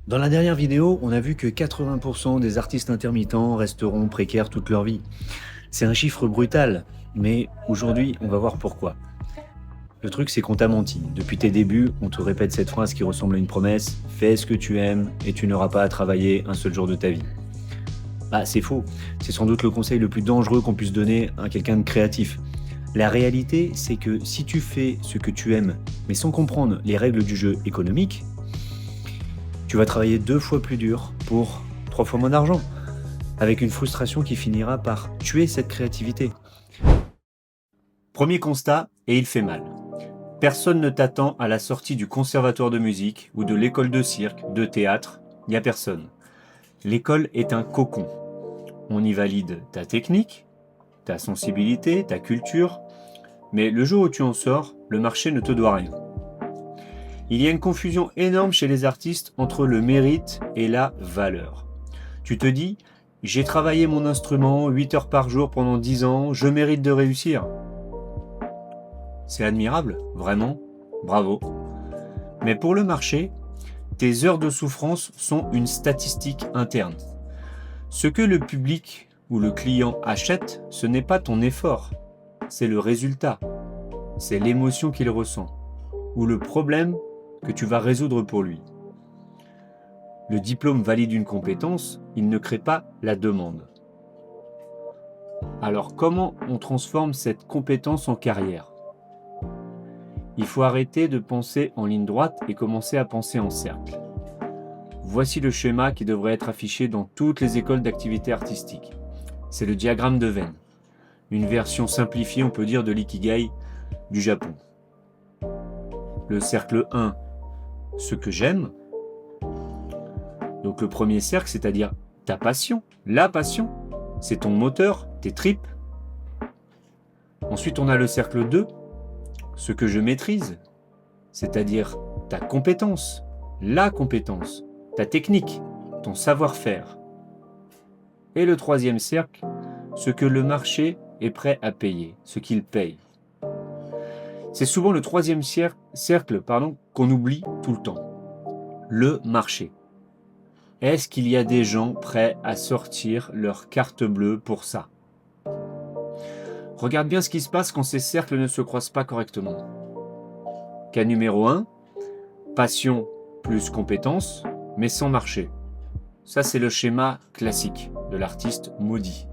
Dans la dernière vidéo, on a vu que 80% des artistes intermittents resteront précaires toute leur vie. C'est un chiffre brutal, mais aujourd'hui, on va voir pourquoi. Le truc, c'est qu'on t'a menti. Depuis tes débuts, on te répète cette phrase qui ressemble à une promesse: fais ce que tu aimes et tu n'auras pas à travailler un seul jour de ta vie. Bah, c'est faux. C'est sans doute le conseil le plus dangereux qu'on puisse donner à quelqu'un de créatif. La réalité, c'est que si tu fais ce que tu aimes, mais sans comprendre les règles du jeu économique, tu vas travailler 2 fois plus dur pour 3 fois moins d'argent, avec une frustration qui finira par tuer cette créativité. Premier constat, et il fait mal. Personne ne t'attend à la sortie du conservatoire de musique ou de l'école de cirque, de théâtre. Il n'y a personne. L'école est un cocon. On y valide ta technique, ta sensibilité, ta culture, mais le jour où tu en sors, le marché ne te doit rien. Il y a une confusion énorme chez les artistes entre le mérite et la valeur. Tu te dis, j'ai travaillé mon instrument 8 heures par jour pendant 10 ans, je mérite de réussir. C'est admirable, vraiment, bravo. Mais pour le marché, tes heures de souffrance sont une statistique interne. Ce que le public ou le client achète, ce n'est pas ton effort, c'est le résultat, c'est l'émotion qu'il ressent, ou le problème que tu vas résoudre pour lui. Le diplôme valide une compétence, il ne crée pas la demande. Alors comment on transforme cette compétence en carrière ? Il faut arrêter de penser en ligne droite et commencer à penser en cercle. Voici le schéma qui devrait être affiché dans toutes les écoles d'activité artistique. C'est le diagramme de Venn. Une version simplifiée, on peut dire, de l'ikigai du Japon. Le cercle 1, ce que j'aime. Donc le premier cercle, c'est-à-dire ta passion, la passion, c'est ton moteur, tes tripes. Ensuite, on a le cercle 2, ce que je maîtrise, c'est-à-dire ta compétence, la compétence, ta technique, ton savoir-faire. Et le troisième cercle, ce que le marché est prêt à payer, ce qu'il paye. C'est souvent le troisième cercle qu'on oublie tout le temps. Le marché. Est-ce qu'il y a des gens prêts à sortir leur carte bleue pour ça ? Regarde bien ce qui se passe quand ces cercles ne se croisent pas correctement. Cas numéro 1, passion plus compétence, mais sans marché. Ça, c'est le schéma classique de l'artiste maudit.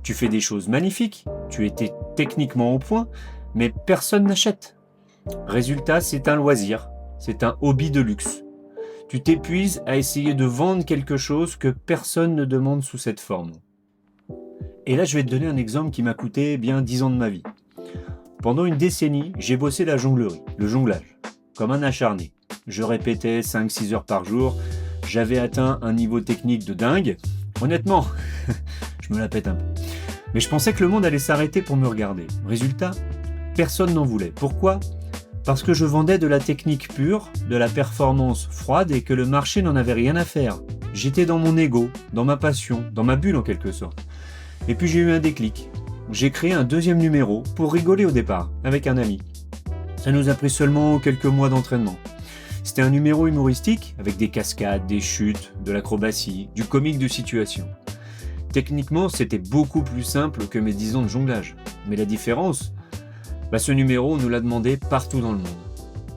Tu fais des choses magnifiques, tu étais techniquement au point, mais personne n'achète. Résultat, c'est un loisir, c'est un hobby de luxe. Tu t'épuises à essayer de vendre quelque chose que personne ne demande sous cette forme. Et là, je vais te donner un exemple qui m'a coûté bien 10 ans de ma vie. Pendant une décennie, j'ai bossé la jonglerie, le jonglage, comme un acharné. Je répétais 5-6 heures par jour, j'avais atteint un niveau technique de dingue. Honnêtement, je me la pète un peu. Mais je pensais que le monde allait s'arrêter pour me regarder. Résultat, personne n'en voulait. Pourquoi ? Parce que je vendais de la technique pure, de la performance froide et que le marché n'en avait rien à faire. J'étais dans mon ego, dans ma passion, dans ma bulle en quelque sorte. Et puis j'ai eu un déclic. J'ai créé un deuxième numéro pour rigoler au départ, avec un ami. Ça nous a pris seulement quelques mois d'entraînement. C'était un numéro humoristique avec des cascades, des chutes, de l'acrobatie, du comique de situation. Techniquement, c'était beaucoup plus simple que mes 10 ans de jonglage. Mais la différence, ce numéro, on nous l'a demandé partout dans le monde.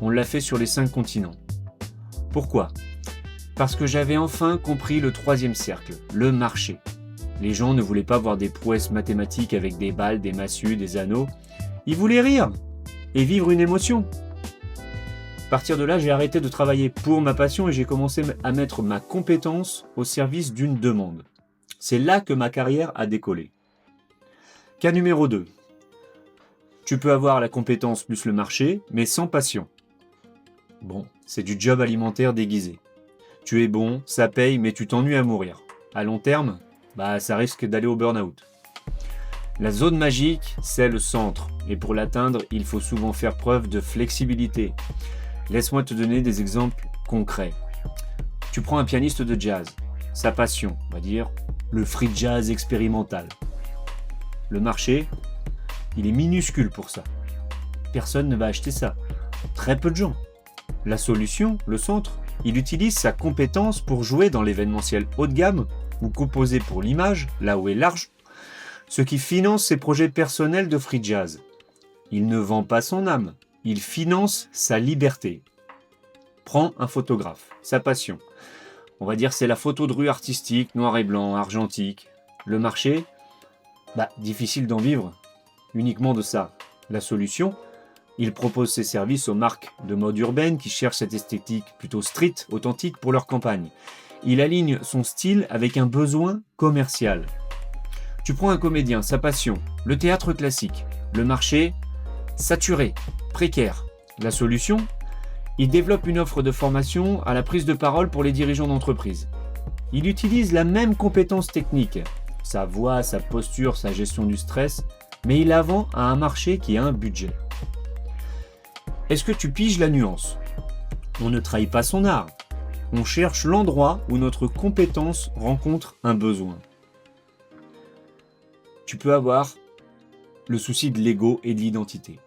On l'a fait sur les 5 continents. Pourquoi ? Parce que j'avais enfin compris le troisième cercle, le marché. Les gens ne voulaient pas voir des prouesses mathématiques avec des balles, des massues, des anneaux. Ils voulaient rire et vivre une émotion. À partir de là, j'ai arrêté de travailler pour ma passion et j'ai commencé à mettre ma compétence au service d'une demande. C'est là que ma carrière a décollé. Cas numéro 2. Tu peux avoir la compétence plus le marché, mais sans passion. Bon, c'est du job alimentaire déguisé. Tu es bon, ça paye, mais tu t'ennuies à mourir. À long terme, ça risque d'aller au burn-out. La zone magique, c'est le centre. Et pour l'atteindre, il faut souvent faire preuve de flexibilité. Laisse-moi te donner des exemples concrets. Tu prends un pianiste de jazz. Sa passion, on va dire, le free jazz expérimental. Le marché, il est minuscule pour ça. Personne ne va acheter ça. Très peu de gens. La solution, le centre, Il utilise sa compétence pour jouer dans l'événementiel haut de gamme ou composer pour l'image, là où est l'argent, ce qui finance ses projets personnels de free jazz. Il ne vend pas son âme, il finance sa liberté. Prends un photographe, sa passion. On va dire c'est la photo de rue artistique, noir et blanc, argentique. Le marché, difficile d'en vivre uniquement de ça. La solution, il propose ses services aux marques de mode urbaine qui cherchent cette esthétique plutôt street, authentique pour leur campagne. Il aligne son style avec un besoin commercial. Tu prends un comédien, sa passion, le théâtre classique, le marché saturé, précaire. La solution, il développe une offre de formation à la prise de parole pour les dirigeants d'entreprise. Il utilise la même compétence technique, sa voix, sa posture, sa gestion du stress, mais il la vend à un marché qui a un budget. Est-ce que tu piges la nuance? On ne trahit pas son art. On cherche l'endroit où notre compétence rencontre un besoin. Tu peux avoir le souci de l'ego et de l'identité.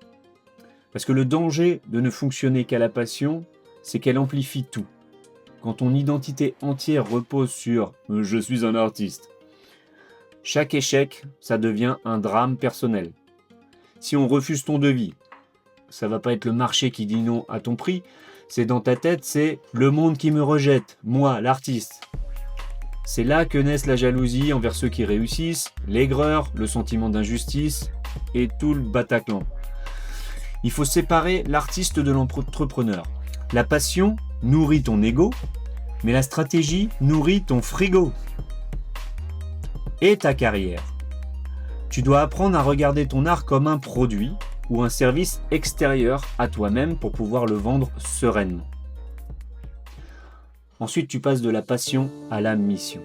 Parce que le danger de ne fonctionner qu'à la passion, c'est qu'elle amplifie tout. Quand ton identité entière repose sur « je suis un artiste », chaque échec, ça devient un drame personnel. Si on refuse ton devis, ça va pas être le marché qui dit non à ton prix, c'est dans ta tête, c'est le monde qui me rejette, moi, l'artiste. C'est là que naissent la jalousie envers ceux qui réussissent, l'aigreur, le sentiment d'injustice et tout le Bataclan. Il faut séparer l'artiste de l'entrepreneur. La passion nourrit ton ego, mais la stratégie nourrit ton frigo et ta carrière. Tu dois apprendre à regarder ton art comme un produit ou un service extérieur à toi-même pour pouvoir le vendre sereinement. Ensuite, tu passes de la passion à la mission.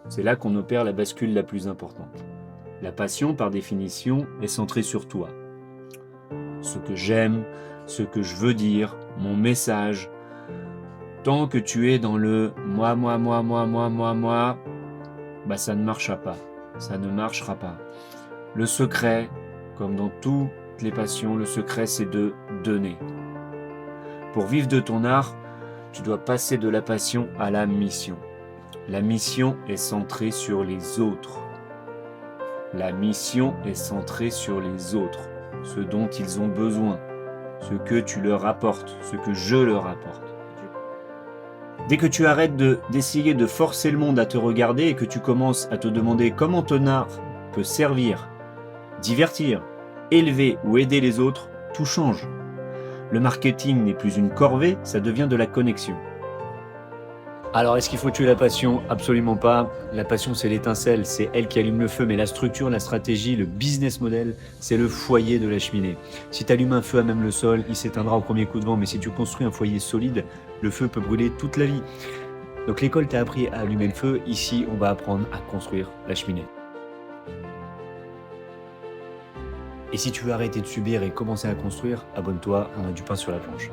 C'est là qu'on opère la bascule la plus importante. La passion, par définition, est centrée sur toi. Ce que j'aime, ce que je veux dire, mon message. Tant que tu es dans le moi, ça ne marchera pas. Ça ne marchera pas. Le secret, comme dans toutes les passions, le secret c'est de donner. Pour vivre de ton art, tu dois passer de la passion à la mission. La mission est centrée sur les autres. La mission est centrée sur les autres, ce dont ils ont besoin, ce que tu leur apportes, ce que je leur apporte. Dès que tu arrêtes d'essayer de forcer le monde à te regarder et que tu commences à te demander comment ton art peut servir, divertir, élever ou aider les autres, tout change. Le marketing n'est plus une corvée, ça devient de la connexion. Alors, est-ce qu'il faut tuer la passion? Absolument pas. La passion, c'est l'étincelle, c'est elle qui allume le feu, mais la structure, la stratégie, le business model, c'est le foyer de la cheminée. Si tu allumes un feu à même le sol, il s'éteindra au premier coup de vent, mais si tu construis un foyer solide, le feu peut brûler toute la vie. Donc l'école t'a appris à allumer le feu, ici on va apprendre à construire la cheminée. Et si tu veux arrêter de subir et commencer à construire, abonne-toi, on a du pain sur la planche.